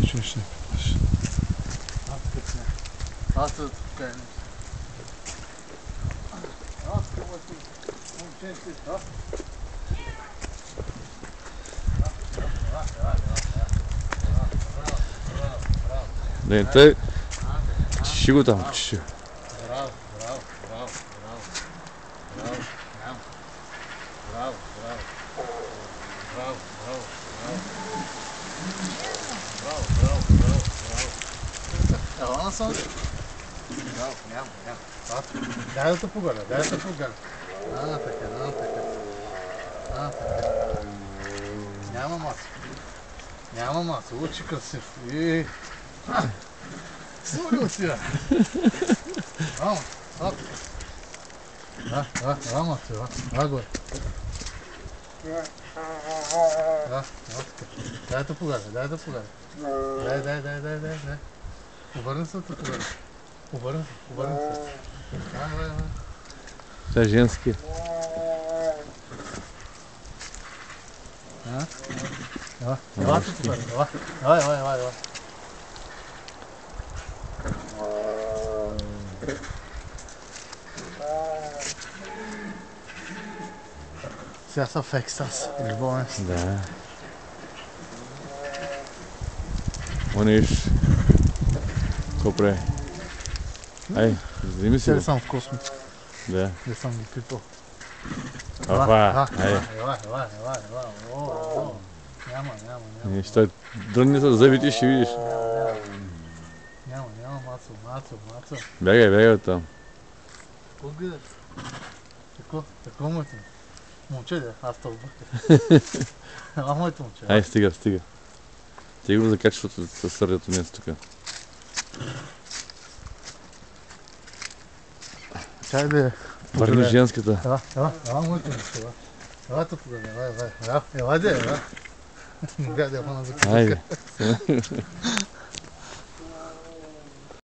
че ще не питаш. Аз да тук е нещо. Аз какво си? Момченци, а? Не, той... Чеши го там, чеши. Браво, браво, браво, браво. Браво, няма. Браво, браво. Браво, браво, браво. Браво, браво, браво, браво. Ела насам. Браво, няма. Дай да те погаля, дай да те погаля. Така. Така. Няма маса. Няма маса, учи красив. Смогъл си, бе. Рама си, горе. Дай да погаля. Дай. Обърни се, те погаля. Обърни се. Давай. Това е женски. Давай, те погаля. Давай. Сега са в екстаз, любовен. Да. Ониш. Какво прави? Ай, вземи си Сега го. съм в космос. Да. Не съм ги пипал. Ела. Няма. Неща, дрънни се зъбите, ще видиш. Няма, мацо. Бягай оттам. Какво гледаш? Какво му е това? Момче да, аз това обърках. Ела моето момче. Ай, стига. Ти го закачаш от сърдето място тук. Чай да е. Върни женската. Ела моето момче. Ела те погледна, ела. Ела. Не бях да я хвана за късъка. Айде.